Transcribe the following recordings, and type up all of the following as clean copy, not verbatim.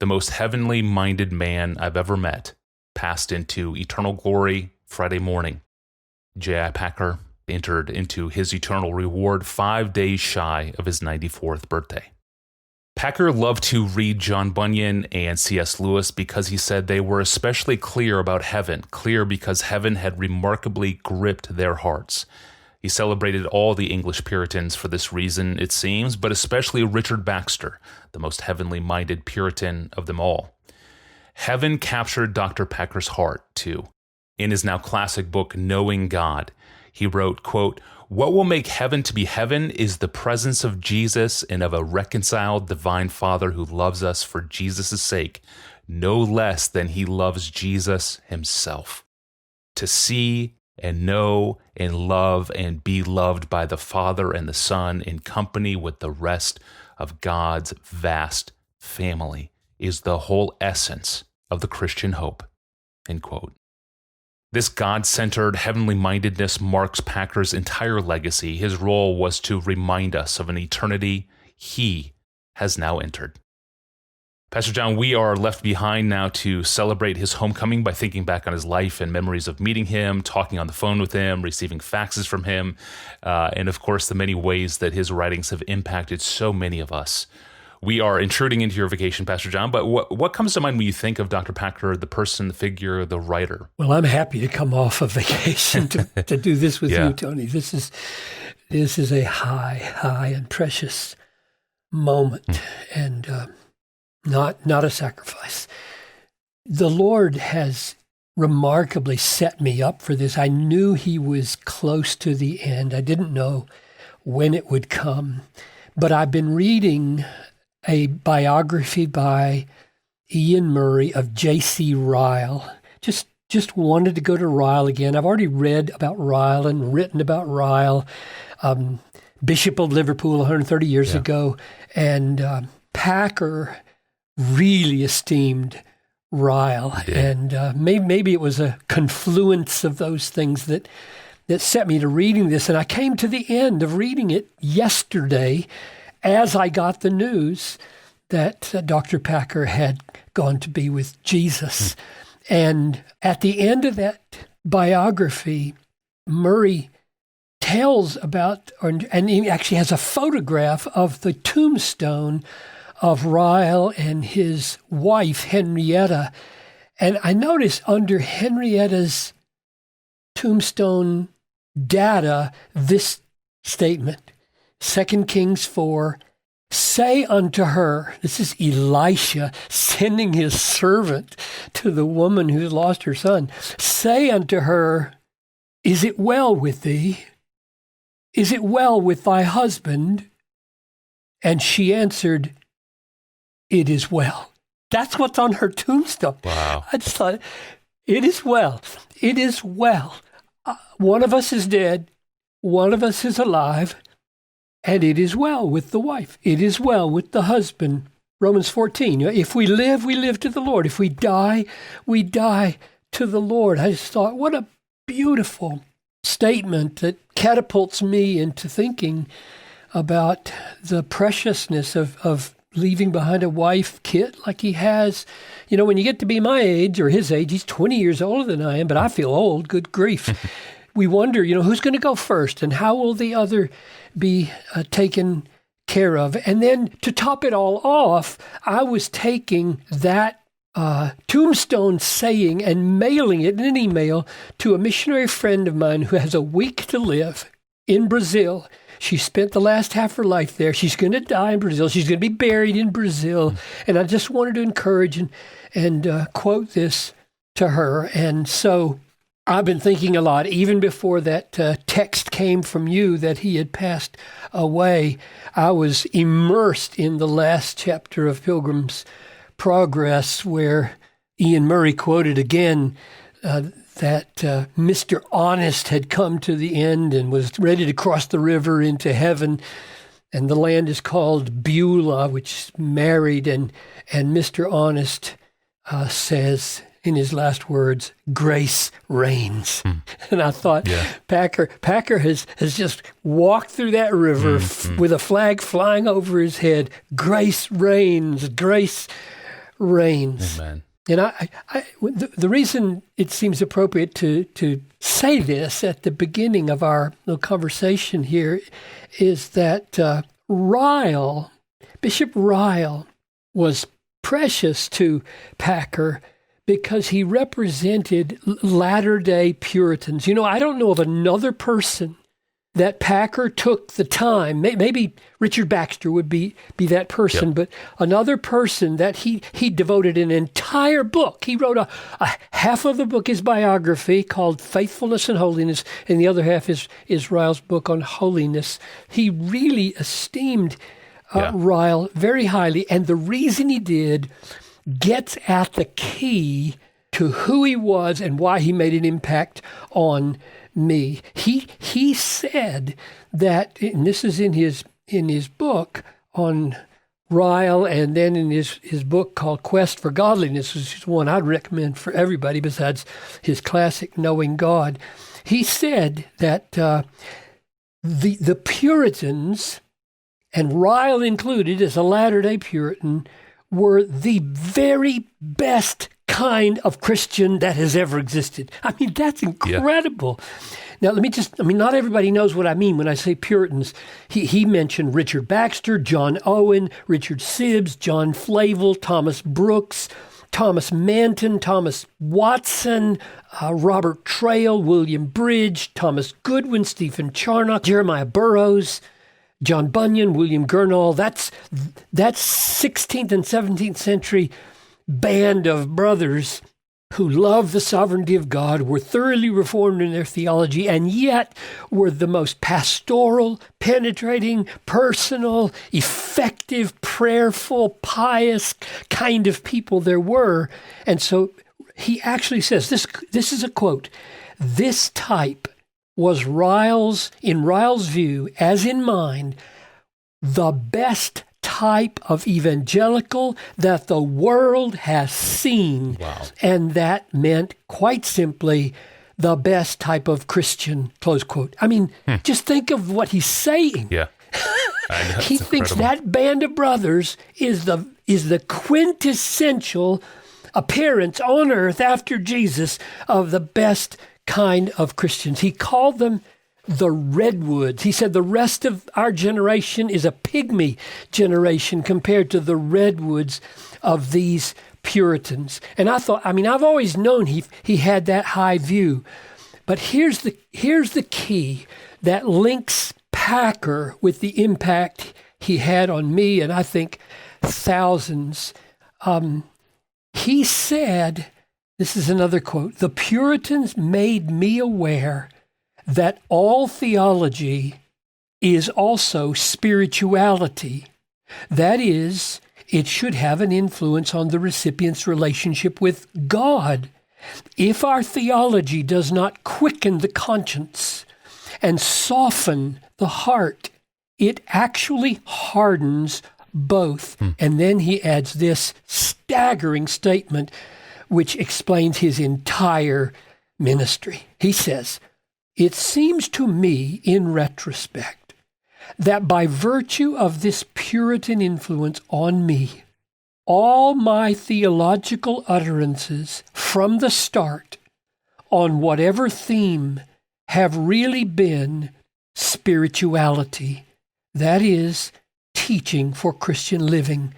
the most heavenly-minded man I've ever met, passed into eternal glory Friday morning. J.I. Packer entered into his eternal reward 5 days shy of his 94th birthday. Packer loved to read John Bunyan and C.S. Lewis because he said they were especially clear about heaven, clear because heaven had remarkably gripped their hearts. He celebrated all the English Puritans for this reason, it seems, but especially Richard Baxter, the most heavenly-minded Puritan of them all. Heaven captured Dr. Packer's heart, too. In his now classic book, Knowing God, he wrote, quote, "What will make heaven to be heaven is the presence of Jesus and of a reconciled divine Father who loves us for Jesus' sake, no less than he loves Jesus himself. To see and know and love and be loved by the Father and the Son in company with the rest of God's vast family is the whole essence of the Christian hope." End quote. This God-centered heavenly-mindedness marks Packer's entire legacy. His role was to remind us of an eternity he has now entered. Pastor John, we are left behind now to celebrate his homecoming by thinking back on his life and memories of meeting him, talking on the phone with him, receiving faxes from him, and of course the many ways that his writings have impacted so many of us. We are intruding into your vacation, Pastor John, but what comes to mind when you think of Dr. Packer, the person, the figure, the writer? Well, I'm happy to come off of vacation to do this with you, Tony. This is a high and precious moment, and not a sacrifice. The Lord has remarkably set me up for this. I knew he was close to the end. I didn't know when it would come, but I've been reading a biography by Ian Murray of J.C. Ryle. Just wanted to go to Ryle again. I've already read about Ryle and written about Ryle, Bishop of Liverpool 130 years ago, and Packer really esteemed Ryle, and maybe it was a confluence of those things that set me to reading this. And I came to the end of reading it yesterday as I got the news that Dr. Packer had gone to be with Jesus. And at the end of that biography, Murray tells about, and he actually has a photograph of the tombstone of Ryle and his wife, Henrietta. And I noticed under Henrietta's tombstone data, this statement, 2 Kings 4, "Say unto her," this is Elisha sending his servant to the woman who's lost her son, "Say unto her, is it well with thee? Is it well with thy husband?" And she answered, "It is well." That's what's on her tombstone. Wow. I just thought, it is well. It is well. One of us is dead. One of us is alive. And it is well with the wife. It is well with the husband. Romans 14. If we live, we live to the Lord. If we die, we die to the Lord. I just thought, what a beautiful statement that catapults me into thinking about the preciousness of leaving behind a wife, kid, like he has. When you get to be my age or his age, he's 20 years older than I am, but I feel old, good grief. We wonder, who's going to go first and how will the other be taken care of? And then to top it all off, I was taking that tombstone saying and mailing it in an email to a missionary friend of mine who has a week to live in Brazil. She spent the last half of her life there. She's going to die in Brazil. She's going to be buried in Brazil. And I just wanted to encourage and quote this to her. And so I've been thinking a lot, even before that text came from you that he had passed away. I was immersed in the last chapter of Pilgrim's Progress, where Ian Murray quoted again that Mr. Honest had come to the end and was ready to cross the river into heaven. And the land is called Beulah, which is married. And Mr. Honest says in his last words, "Grace reigns." And I thought, Packer has just walked through that river with a flag flying over his head. Grace reigns. Grace reigns. Amen. And the reason it seems appropriate to say this at the beginning of our little conversation here is that Bishop Ryle was precious to Packer because he represented latter-day Puritans. I don't know of another person that Packer took the time, maybe Richard Baxter would be that person, but another person that he devoted an entire book. He wrote a half of the book, his biography called Faithfulness and Holiness, and the other half is Ryle's book on holiness. He really esteemed Ryle very highly, and the reason he did gets at the key to who he was and why he made an impact on me. He said that, and this is in his book on Ryle, and then in his book called Quest for Godliness, which is one I'd recommend for everybody besides his classic Knowing God. He said that the Puritans, and Ryle included as a latter-day Puritan, were the very best kind of Christian that has ever existed. I mean, that's incredible. Yeah. Now, not everybody knows what I mean when I say Puritans. He mentioned Richard Baxter, John Owen, Richard Sibbes, John Flavel, Thomas Brooks, Thomas Manton, Thomas Watson, Robert Trail, William Bridge, Thomas Goodwin, Stephen Charnock, Jeremiah Burroughs, John Bunyan, William Gurnall. That's 16th and 17th century band of brothers who loved the sovereignty of God, were thoroughly reformed in their theology, and yet were the most pastoral, penetrating, personal, effective, prayerful, pious kind of people there were. And so he actually says, this is a quote, "This type was in Ryle's view, as in mine, the best type of evangelical that the world has seen." Wow. And that meant, quite simply, the best type of Christian, close quote. I mean, just think of what he's saying. Yeah. He thinks that band of brothers is the quintessential appearance on earth after Jesus of the best kind of Christians. He called them the redwoods. He said the rest of our generation is a pygmy generation compared to the redwoods of these Puritans. And I thought, I've always known he had that high view. But here's the key that links Packer with the impact he had on me, and I think thousands. He said, this is another quote, "The Puritans made me aware that all theology is also spirituality. That is, it should have an influence on the recipient's relationship with God. If our theology does not quicken the conscience and soften the heart, it actually hardens both." And then he adds this staggering statement, which explains his entire ministry. He says, "It seems to me, in retrospect, that by virtue of this Puritan influence on me, all my theological utterances from the start, on whatever theme, have really been spirituality, that is, teaching for Christian living,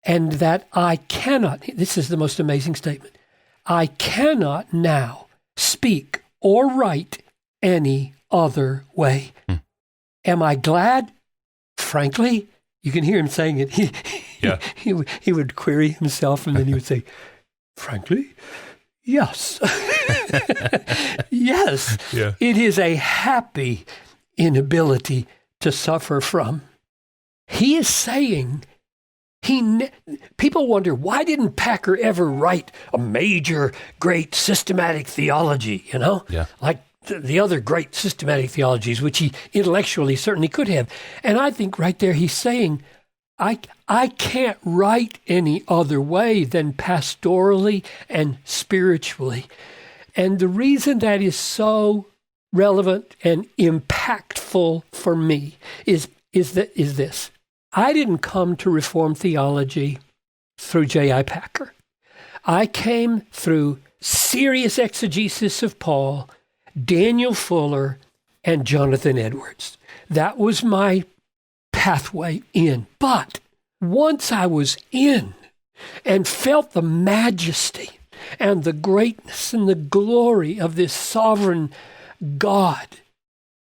and that I cannot," this is the most amazing statement, "I cannot now speak or write any other way." Am I glad? Frankly, you can hear him saying it. He would query himself, and then he would say, "Frankly, yes." Yes. Yeah. It is a happy inability to suffer from. He is saying, people wonder, why didn't Packer ever write a major, great systematic theology, like the other great systematic theologies, which he intellectually certainly could have. And I think right there he's saying, I can't write any other way than pastorally and spiritually. And the reason that is so relevant and impactful for me is this. I didn't come to Reformed theology through J.I. Packer. I came through serious exegesis of Paul, Daniel Fuller, and Jonathan Edwards. That was my pathway in. But once I was in and felt the majesty and the greatness and the glory of this sovereign God,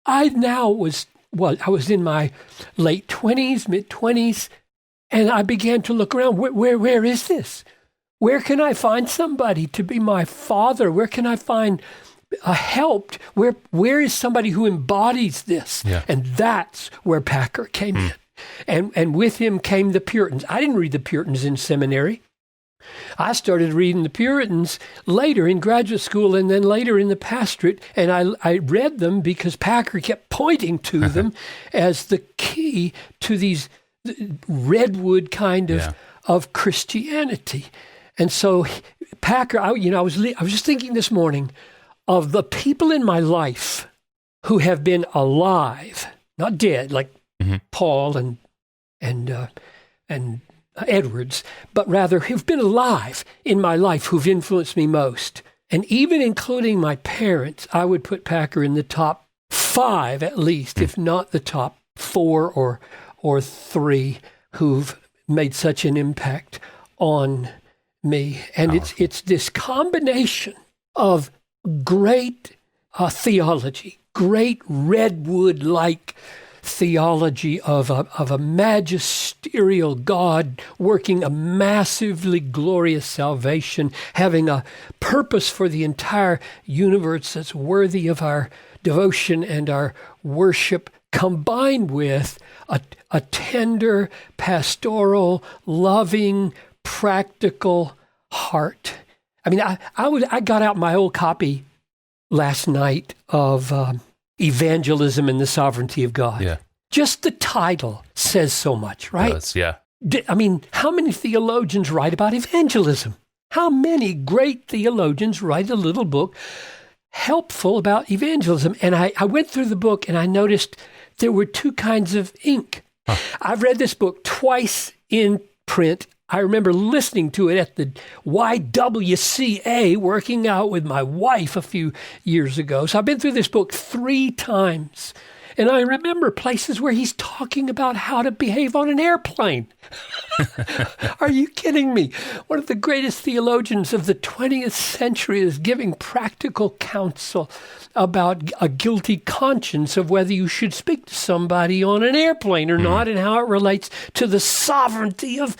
I was in my late 20s, mid-20s, and I began to look around. Where is this? Where can I find somebody to be my father? Where can I find a help? Where is somebody who embodies this? Yeah. And that's where Packer came in. And with him came the Puritans. I didn't read the Puritans in seminary. I started reading the Puritans later in graduate school and then later in the pastorate, and I read them because Packer kept pointing to them as the key to these redwood kind of Christianity. And so Packer, I was just thinking this morning of the people in my life who have been alive, not dead, like Paul and Edwards, but rather who've been alive in my life, who've influenced me most. And even including my parents, I would put Packer in the top 5 at least, if not the top 4 or 3 who've made such an impact on me. And it's this combination of great theology, great redwood-like theology of a magisterial God working a massively glorious salvation, having a purpose for the entire universe that's worthy of our devotion and our worship, combined with a tender, pastoral, loving, practical heart. I mean, I got out my old copy last night of Evangelism and the Sovereignty of God. Yeah. Just the title says so much, right? It does, yeah. I mean, how many theologians write about evangelism? How many great theologians write a little book helpful about evangelism? And I went through the book and I noticed there were 2 kinds of ink. I've read this book twice in print. I remember listening to it at the YWCA, working out with my wife a few years ago. So I've been through this book 3 times. And I remember places where he's talking about how to behave on an airplane. Are you kidding me? One of the greatest theologians of the 20th century is giving practical counsel about a guilty conscience of whether you should speak to somebody on an airplane or not, and how it relates to the sovereignty of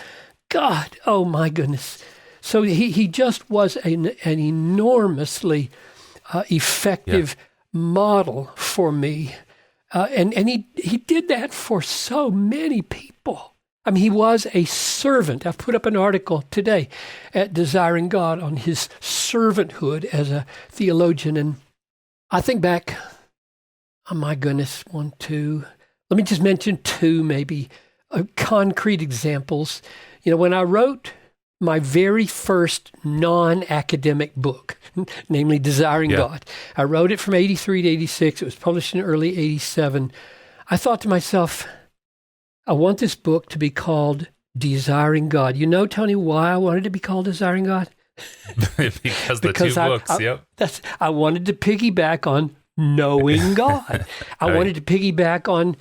God. Oh, my goodness. So he just was an enormously effective model for me. And he did that for so many people. I mean, he was a servant. I've put up an article today at Desiring God on his servanthood as a theologian. And I think back, oh my goodness, 1, 2. Let me just mention 2 maybe concrete examples. You know, when I wrote my very first non-academic book, namely Desiring God, I wrote it from 83 to 86. It was published in early 87. I thought to myself, I want this book to be called Desiring God. You know, Tony, why I wanted it to be called Desiring God? because the 2 books, I wanted to piggyback on Knowing God. I wanted to piggyback on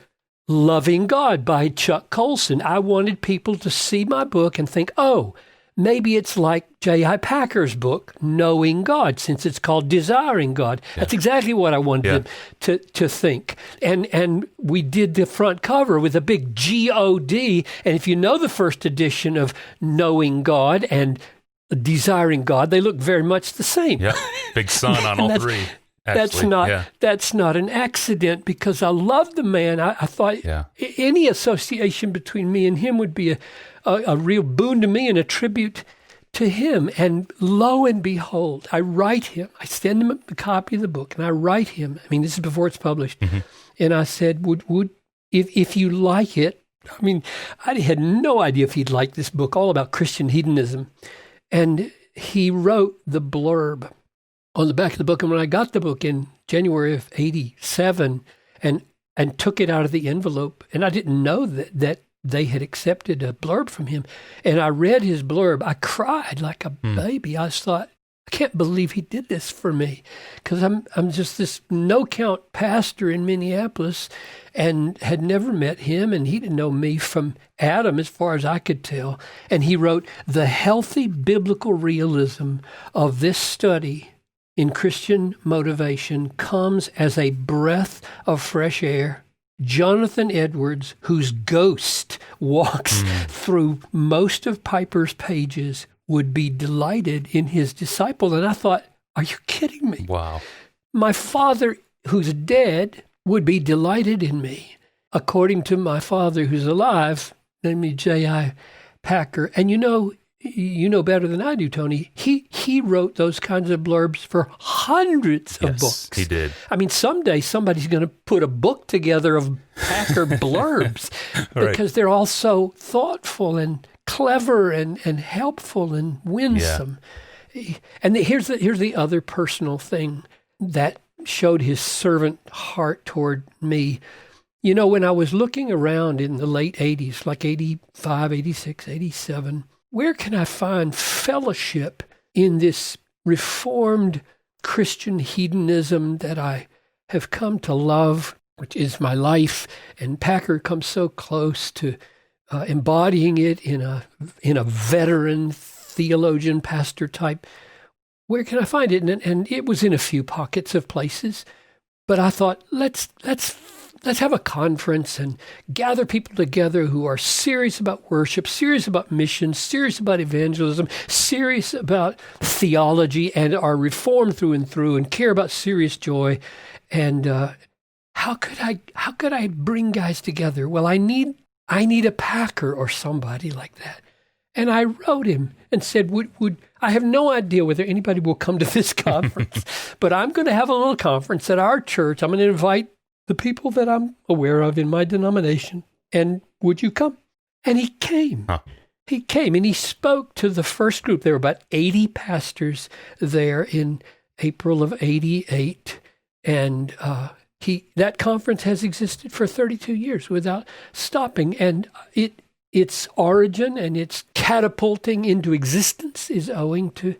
Loving God by Chuck Colson. I wanted people to see my book and think, oh, maybe it's like J.I. Packer's book, Knowing God, since it's called Desiring God. Yeah. That's exactly what I wanted them to think. And we did the front cover with a big G-O-D. And if you know the first edition of Knowing God and Desiring God, they look very much the same. Yeah, big sun on all 3. Actually, that's not an accident, because I love the man. I thought any association between me and him would be a real boon to me and a tribute to him. And lo and behold, I write him. I send him a copy of the book, and I write him. I mean, this is before it's published. And I said, would if you like it, I mean, I had no idea if he'd like this book, all about Christian hedonism. And he wrote the blurb on the back of the book. And when I got the book in January of 87 and took it out of the envelope, and I didn't know that they had accepted a blurb from him. And I read his blurb. I cried like a baby. I just thought, I can't believe he did this for me, because I'm just this no-count pastor in Minneapolis and had never met him, and he didn't know me from Adam as far as I could tell. And he wrote, "The healthy biblical realism of this study in Christian motivation comes as a breath of fresh air. Jonathan Edwards, whose ghost walks through most of Piper's pages, would be delighted in his disciple." And I thought, are you kidding me? Wow. My father, who's dead, would be delighted in me. According to my father, who's alive, namely J.I. Packer. And you know better than I do, Tony, he wrote those kinds of blurbs for hundreds of books. He did. I mean, someday somebody's going to put a book together of Packer blurbs because they're all so thoughtful and clever and helpful and winsome. Yeah. And here's the other personal thing that showed his servant heart toward me. You know, when I was looking around in the late 80s, like 85, 86, 87, where can I find fellowship in this reformed Christian hedonism that I have come to love, which is my life? And Packer comes so close to embodying it in a veteran theologian pastor type. Where can I find it? And it was in a few pockets of places, but I thought let's have a conference and gather people together who are serious about worship, serious about mission, serious about evangelism, serious about theology, and are reformed through and through, and care about serious joy. And how could I bring guys together? Well, I need a Packer or somebody like that. And I wrote him and said, would I have no idea whether anybody will come to this conference, but I'm going to have a little conference at our church. I'm going to invite the people that I'm aware of in my denomination, and would you come? And he came. Huh. He came, and he spoke to the first group. There were about 80 pastors there in April of 88, and that conference has existed for 32 years without stopping, and its origin and its catapulting into existence is owing to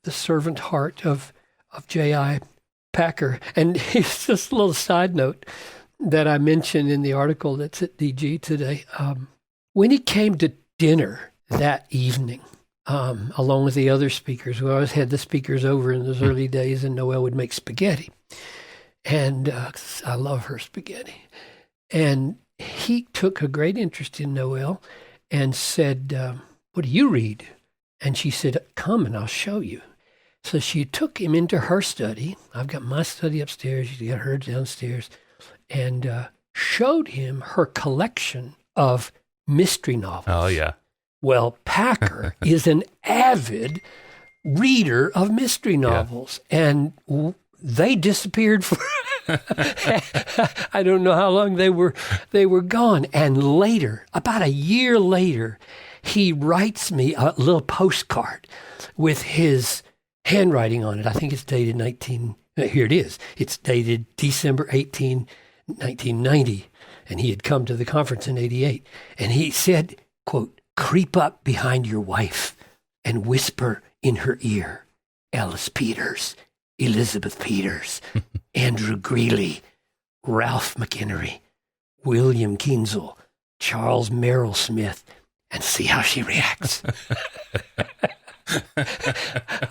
the servant heart of J.I. Packer. And here's just a little side note that I mentioned in the article that's at DG today. When he came to dinner that evening, along with the other speakers, we always had the speakers over in those early days, and Noelle would make spaghetti. And I love her spaghetti. And he took a great interest in Noelle and said, "What do you read?" And she said, "Come and I'll show you." So she took him into her study. I've got my study upstairs. She's got hers downstairs. And showed him her collection of mystery novels. Oh, yeah. Well, Packer is an avid reader of mystery novels. Yeah. And they disappeared for I don't know how long they were gone. And later, about a year later, he writes me a little postcard with his handwriting on it. I think it's dated here it is. It's dated December 18, 1990. And he had come to the conference in 88. And he said, quote, "Creep up behind your wife and whisper in her ear, Ellis Peters, Elizabeth Peters, Andrew Greeley, Ralph McInnery, William Kienzle, Charles Merrill Smith, and see how she reacts."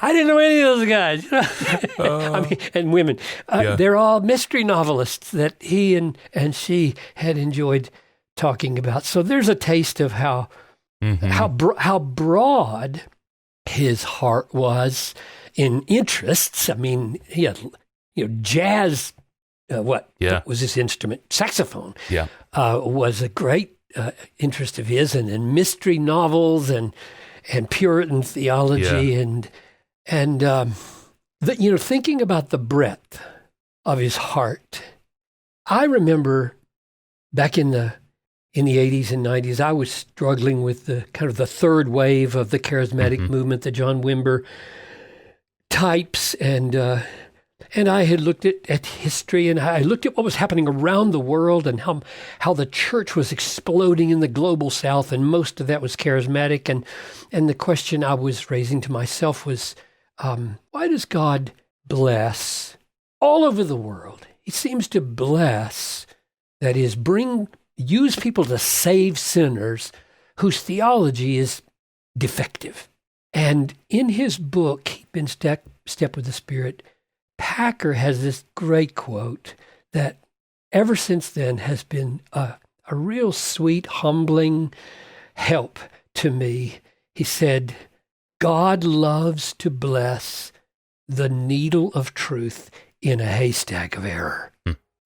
I didn't know any of those guys. You know? I mean, and women. They're all mystery novelists that he and she had enjoyed talking about. So there's a taste of how broad his heart was in interests. I mean, he had jazz. What was his instrument? Saxophone. Yeah, was a great interest of his, and mystery novels and Puritan theology and thinking about the breadth of his heart. I remember back in the 80s and 90s, I was struggling with the kind of the third wave of the charismatic movement, the John Wimber types, and And I had looked at history, and I looked at what was happening around the world and how the church was exploding in the global south, and most of that was charismatic. And the question I was raising to myself was, why does God bless all over the world? He seems to bless, that is, use people to save sinners whose theology is defective. And in his book, Keep in Step with the Spirit, Packer has this great quote that ever since then has been a real sweet, humbling help to me. He said, God loves to bless the needle of truth in a haystack of error.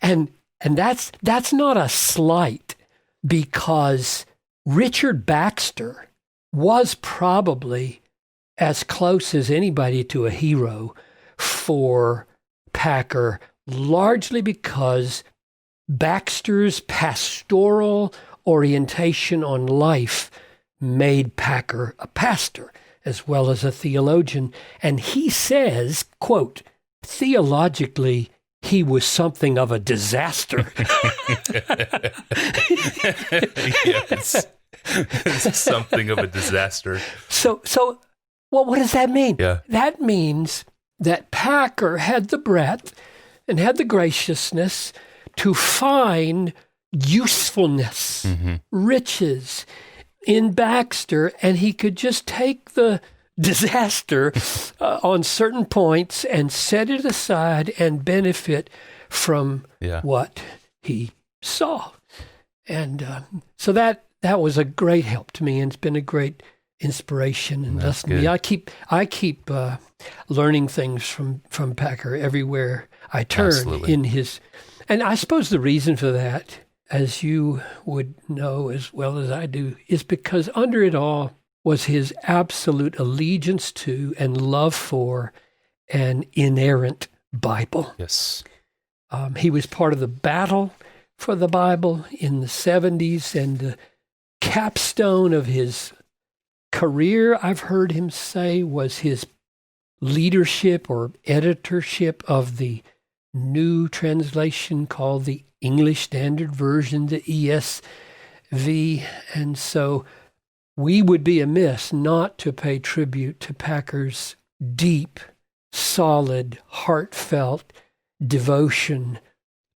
And that's not a slight, because Richard Baxter was probably as close as anybody to a hero for Packer, largely because Baxter's pastoral orientation on life made Packer a pastor as well as a theologian. And he says, quote, theologically, he was something of a disaster. Yes. Something of a disaster. So what does that mean? Yeah. That means that Packer had the breadth and had the graciousness to find usefulness, riches in Baxter, and he could just take the disaster on certain points and set it aside and benefit from what he saw. And so that was a great help to me, and it's been a great inspiration and lesson to me. I keep learning things from Packer everywhere I turn. Absolutely. In his, and I suppose the reason for that, as you would know as well as I do, is because under it all was his absolute allegiance to and love for an inerrant Bible. Yes. He was part of the battle for the Bible in the 70s, and the capstone of his career, I've heard him say, was his leadership or editorship of the new translation called the English Standard Version, the ESV. And so we would be amiss not to pay tribute to Packer's deep, solid, heartfelt devotion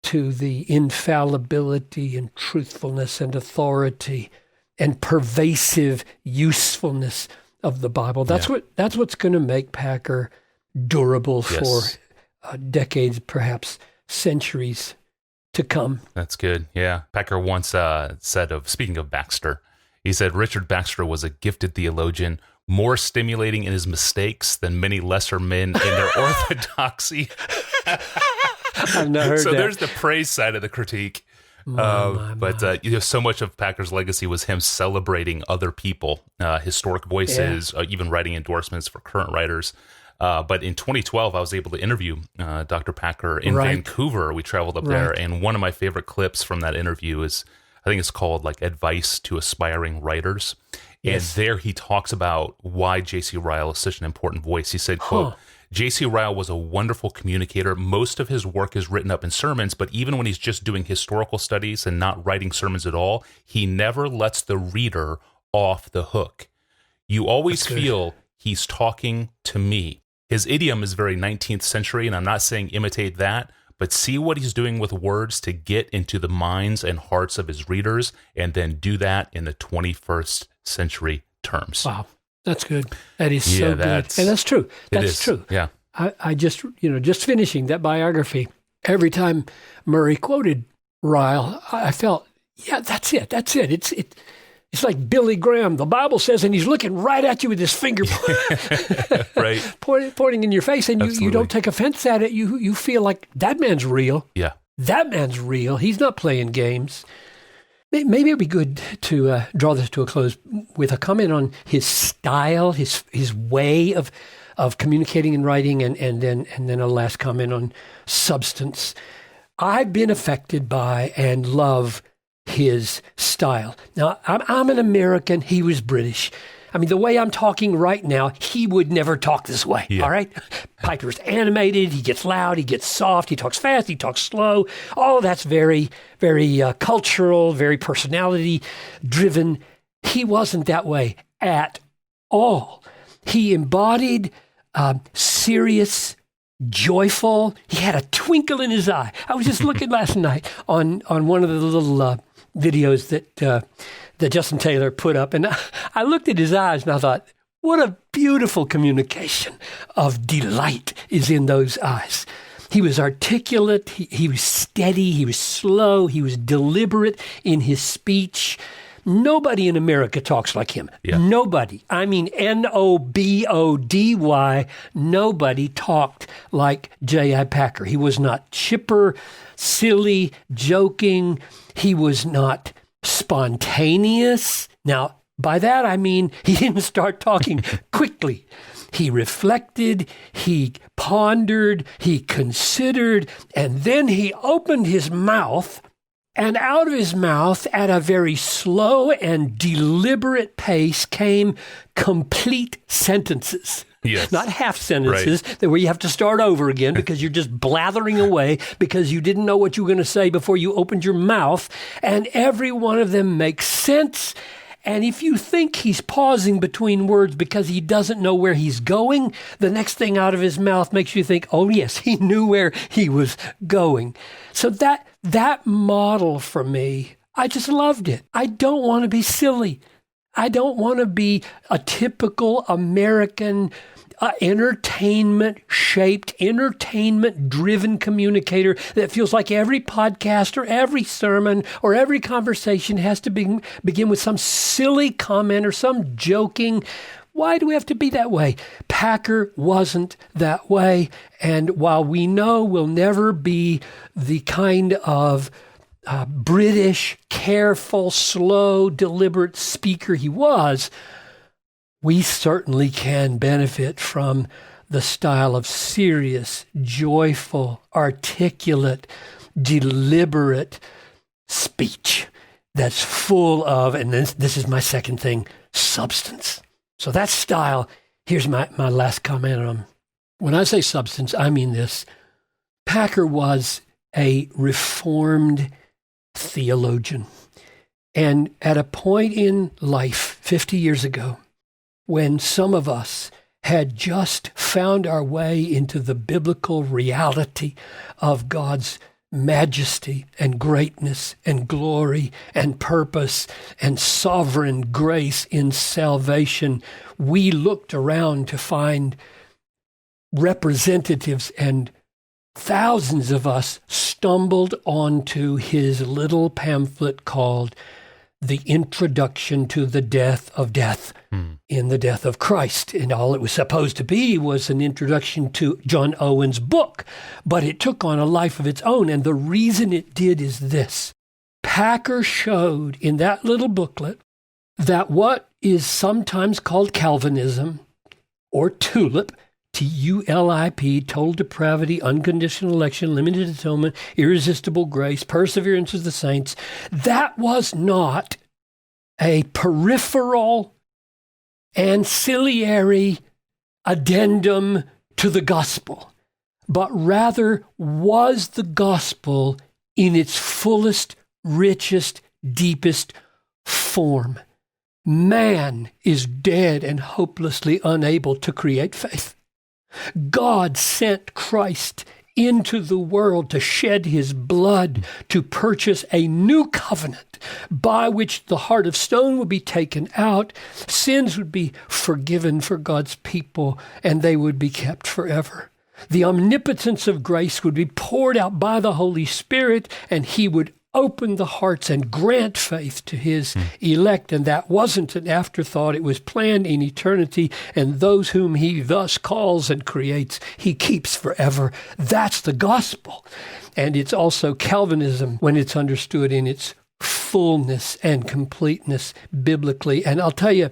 to the infallibility and truthfulness and authority and pervasive usefulness of the Bible. That's what's going to make Packer durable for decades, perhaps centuries to come. That's good. Yeah. Packer once said speaking of Baxter, he said, Richard Baxter was a gifted theologian, more stimulating in his mistakes than many lesser men in their orthodoxy. I've not heard that. So there's the praise side of the critique. But so much of Packer's legacy was him celebrating other people, historic voices, even writing endorsements for current writers. But in 2012, I was able to interview Dr. Packer in Vancouver. We traveled up there, and one of my favorite clips from that interview is, I think it's called like Advice to Aspiring Writers. Yes. And there he talks about why J.C. Ryle is such an important voice. He said, quote, J.C. Ryle was a wonderful communicator. Most of his work is written up in sermons, but even when he's just doing historical studies and not writing sermons at all, he never lets the reader off the hook. You always feel he's talking to me. His idiom is very 19th century, and I'm not saying imitate that, but see what he's doing with words to get into the minds and hearts of his readers, and then do that in the 21st century terms. Wow. That's good. That is so good. And that's true. That's true. Yeah. I just finishing that biography, every time Murray quoted Ryle, I felt, that's it. That's it. It's like Billy Graham. The Bible says, and he's looking right at you with his finger right. pointing in your face, and you don't take offense at it. You feel like that man's real. Yeah. That man's real. He's not playing games. Maybe it'd be good to draw this to a close with a comment on his style, his way of communicating and writing, and then a last comment on substance. I've been affected by and love his style. Now, I'm an American. He was British. I mean, the way I'm talking right now, he would never talk this way, all right? Piper's animated, he gets loud, he gets soft, he talks fast, he talks slow. All of that's very, very cultural, very personality-driven. He wasn't that way at all. He embodied serious, joyful. He had a twinkle in his eye. I was just looking last night on one of the little videos that Justin Taylor put up, and I looked at his eyes and I thought, what a beautiful communication of delight is in those eyes. He was articulate, he was steady, he was slow, he was deliberate in his speech. Nobody in America talks like him. Yeah. Nobody. I mean, Nobody. Nobody talked like J.I. Packer. He was not chipper, silly, joking. He was not spontaneous. Now, by that I mean he didn't start talking quickly. He reflected, he pondered, he considered, and then he opened his mouth. And out of his mouth, at a very slow and deliberate pace, came complete sentences. Yes. Not half sentences where you have to start over again because you're just blathering away because you didn't know what you were going to say before you opened your mouth. And every one of them makes sense. And if you think he's pausing between words because he doesn't know where he's going, the next thing out of his mouth makes you think, oh, yes, he knew where he was going. So that model for me, I just loved it. I don't want to be silly. I don't want to be a typical American entertainment-shaped, entertainment-driven communicator that feels like every podcast or every sermon or every conversation has to begin with some silly comment or some joking. Why do we have to be that way? Packer wasn't that way. And while we know we'll never be the kind of British, careful, slow, deliberate speaker he was, we certainly can benefit from the style of serious, joyful, articulate, deliberate speech that's full of, and this is my second thing, substance. So that style, here's my last comment on. When I say substance, I mean this. Packer was a reformed theologian. And at a point in life, 50 years ago, when some of us had just found our way into the biblical reality of God's majesty and greatness and glory and purpose and sovereign grace in salvation, we looked around to find representatives, and thousands of us stumbled onto his little pamphlet called The Introduction to the Death of Death in the Death of Christ. And all it was supposed to be was an introduction to John Owen's book, but it took on a life of its own. And the reason it did is this. Packer showed in that little booklet that what is sometimes called Calvinism or TULIP, T-U-L-I-P, total depravity, unconditional election, limited atonement, irresistible grace, perseverance of the saints, that was not a peripheral, ancillary addendum to the gospel, but rather was the gospel in its fullest, richest, deepest form. Man is dead and hopelessly unable to create faith. God sent Christ into the world to shed his blood to purchase a new covenant by which the heart of stone would be taken out, sins would be forgiven for God's people, and they would be kept forever. The omnipotence of grace would be poured out by the Holy Spirit, and he would open the hearts and grant faith to his elect. And that wasn't an afterthought. It was planned in eternity. And those whom he thus calls and creates, he keeps forever. That's the gospel. And it's also Calvinism when it's understood in its fullness and completeness biblically. And I'll tell you,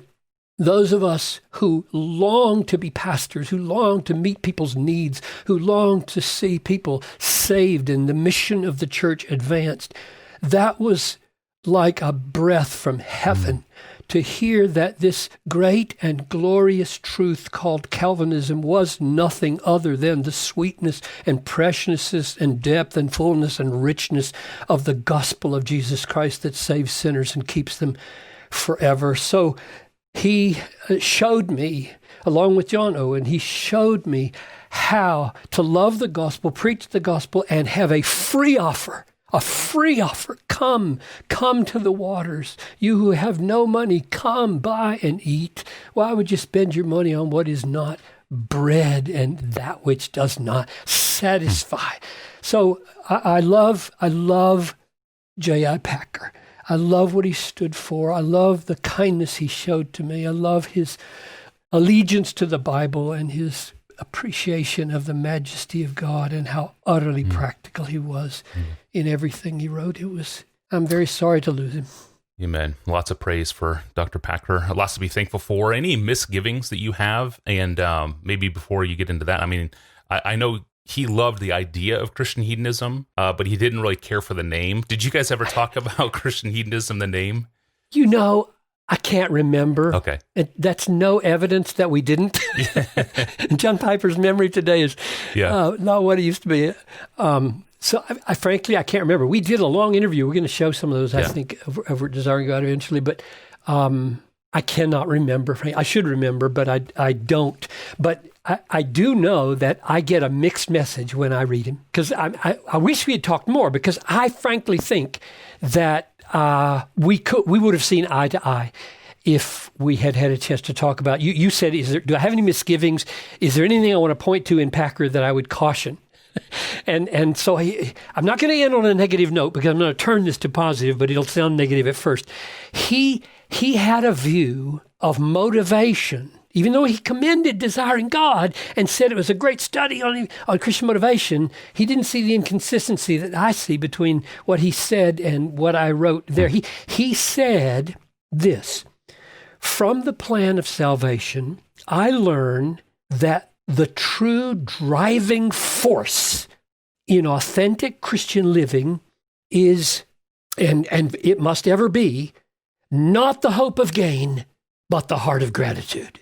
those of us who long to be pastors, who long to meet people's needs, who long to see people saved and the mission of the church advanced, that was like a breath from heaven to hear that this great and glorious truth called Calvinism was nothing other than the sweetness and preciousness and depth and fullness and richness of the gospel of Jesus Christ that saves sinners and keeps them forever. So he showed me, along with John Owen, he showed me how to love the gospel, preach the gospel, and have a free offer. A free offer. Come to the waters. You who have no money, come buy and eat. Why would you spend your money on what is not bread and that which does not satisfy? So I love J.I. Packer. I love what he stood for. I love the kindness he showed to me. I love his allegiance to the Bible and his appreciation of the majesty of God and how utterly practical he was in everything he wrote. I'm very sorry to lose him. Amen. Lots of praise for Dr. Packer. Lots to be thankful for. Any misgivings that you have? And maybe before you get into that, I mean, I know he loved the idea of Christian hedonism, but he didn't really care for the name. Did you guys ever talk about Christian hedonism, the name? You know, I can't remember. Okay. That's no evidence that we didn't. John Piper's memory today is not what it used to be. So I frankly, I can't remember. We did a long interview. We're going to show some of those, I think, over at Desiring God eventually. But I cannot remember. I should remember, but I don't. But I do know that I get a mixed message when I read him. Because I wish we had talked more, because I frankly think that we would have seen eye to eye if we had had a chance to talk about. You said, do I have any misgivings? Is there anything I want to point to in Packer that I would caution? And so I'm not going to end on a negative note, because I'm going to turn this to positive, but it'll sound negative at first. He had a view of motivation, even though he commended Desiring God and said it was a great study on Christian motivation. He didn't see the inconsistency that I see between what he said and what I wrote there. He said this: from the plan of salvation, I learn that the true driving force in authentic Christian living is, and it must ever be, not the hope of gain, but the heart of gratitude.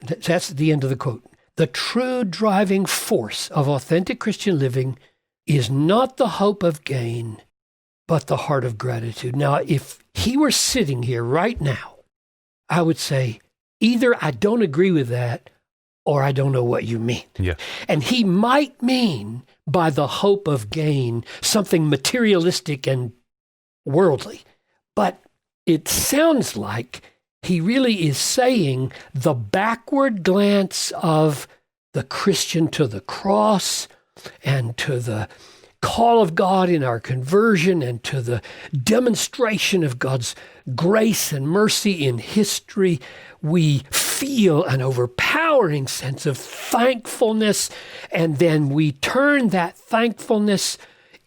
That's the end of the quote. The true driving force of authentic Christian living is not the hope of gain, but the heart of gratitude. Now, if he were sitting here right now, I would say, either I don't agree with that, or I don't know what you mean. Yeah. And he might mean by the hope of gain something materialistic and worldly. But it sounds like he really is saying the backward glance of the Christian to the cross and to the call of God in our conversion and to the demonstration of God's grace and mercy in history. We feel an overpowering sense of thankfulness, and then we turn that thankfulness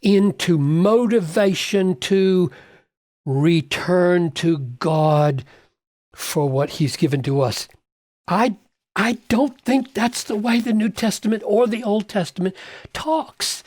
into motivation to return to God for what he's given to us. I don't think that's the way the New Testament or the Old Testament talks.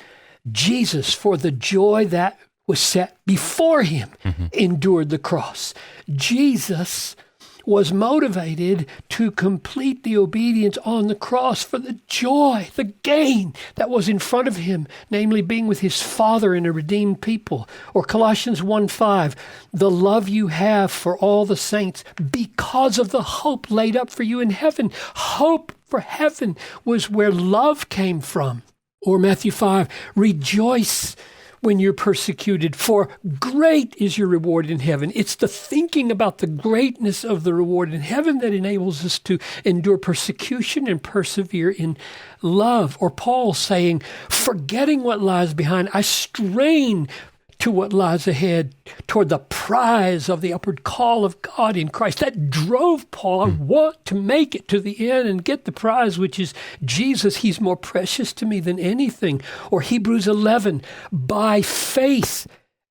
Jesus, for the joy that was set before him, endured the cross. Jesus was motivated to complete the obedience on the cross for the joy, the gain that was in front of him, namely being with his Father in a redeemed people. Or Colossians 1:5, the love you have for all the saints because of the hope laid up for you in heaven. Hope for heaven was where love came from. Or Matthew 5, rejoice when you're persecuted, for great is your reward in heaven. It's the thinking about the greatness of the reward in heaven that enables us to endure persecution and persevere in love. Or Paul saying, forgetting what lies behind, I strain to what lies ahead, toward the prize of the upward call of God in Christ. That drove Paul. I want to make it to the end and get the prize, which is Jesus. He's more precious to me than anything. Or Hebrews 11, by faith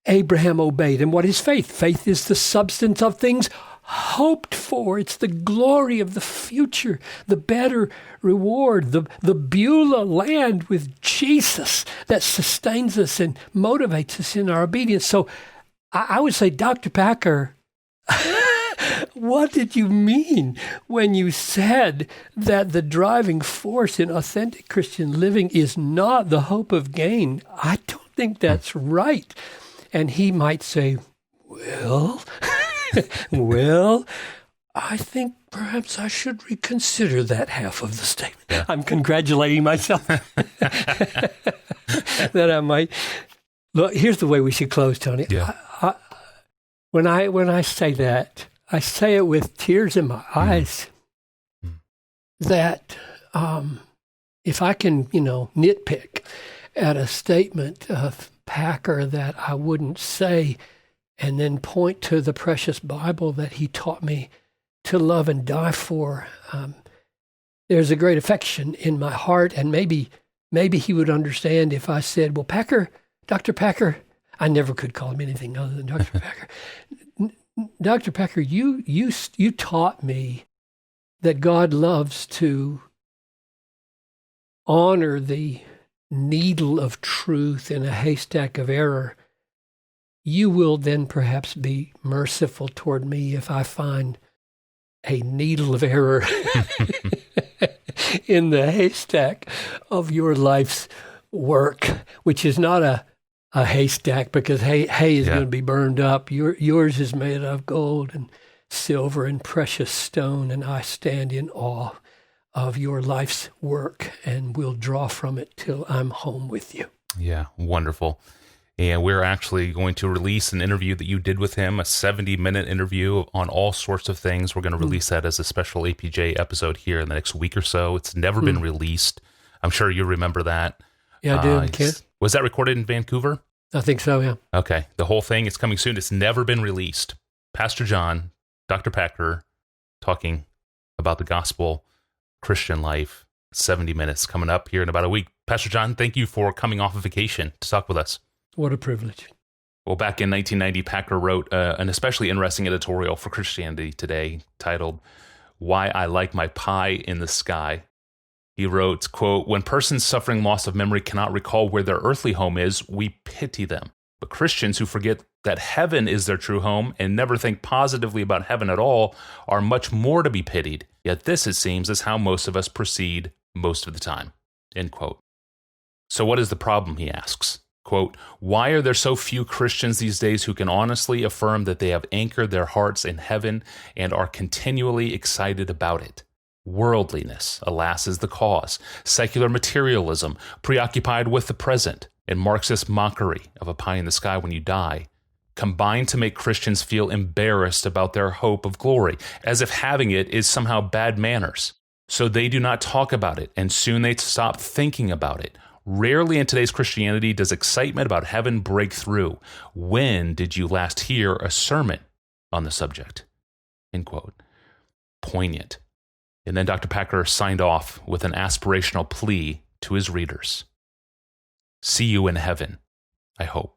Abraham obeyed. And what is faith? Faith is the substance of things hoped for. It's the glory of the future, the better reward, the Beulah land with Jesus that sustains us and motivates us in our obedience. So I would say Dr. Packer what did you mean when you said that the driving force in authentic Christian living is not the hope of gain? I don't think that's right. And he might say, well, I think perhaps I should reconsider that half of the statement. Yeah. I'm congratulating myself that I might. Look, here's the way we should close, Tony. Yeah. When I say that, I say it with tears in my eyes. That if I can, nitpick at a statement of Packer that I wouldn't say, and then point to the precious Bible that he taught me to love and die for, there's a great affection in my heart, and maybe he would understand if I said, well, Packer, Dr. Packer, I never could call him anything other than Dr. Packer. Dr. Packer, you taught me that God loves to honor the needle of truth in a haystack of error. You will then perhaps be merciful toward me if I find a needle of error in the haystack of your life's work, which is not a haystack, because hay is going to be burned up. Yours is made of gold and silver and precious stone, and I stand in awe of your life's work and will draw from it till I'm home with you. Yeah, wonderful. And we're actually going to release an interview that you did with him, a 70-minute interview on all sorts of things. We're going to release that as a special APJ episode here in the next week or so. It's never been released. I'm sure you remember that. Yeah, I do. Was that recorded in Vancouver? I think so, yeah. Okay. The whole thing is coming soon. It's never been released. Pastor John, Dr. Packer, talking about the gospel, Christian life, 70 minutes coming up here in about a week. Pastor John, thank you for coming off of vacation to talk with us. What a privilege. Well, back in 1990, Packer wrote an especially interesting editorial for Christianity Today titled, Why I Like My Pie in the Sky. He wrote, quote, when persons suffering loss of memory cannot recall where their earthly home is, we pity them. But Christians who forget that heaven is their true home and never think positively about heaven at all are much more to be pitied. Yet this, it seems, is how most of us proceed most of the time. End quote. So what is the problem, he asks. Quote, why are there so few Christians these days who can honestly affirm that they have anchored their hearts in heaven and are continually excited about it? Worldliness, alas, is the cause. Secular materialism, preoccupied with the present, and Marxist mockery of a pie in the sky when you die, combine to make Christians feel embarrassed about their hope of glory, as if having it is somehow bad manners. So they do not talk about it, and soon they stop thinking about it. Rarely in today's Christianity does excitement about heaven break through. When did you last hear a sermon on the subject? End quote. Poignant. And then Dr. Packer signed off with an aspirational plea to his readers. See you in heaven, I hope.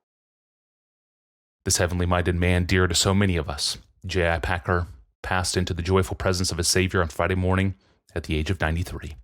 This heavenly-minded man, dear to so many of us, J.I. Packer, passed into the joyful presence of his Savior on Friday morning at the age of 93.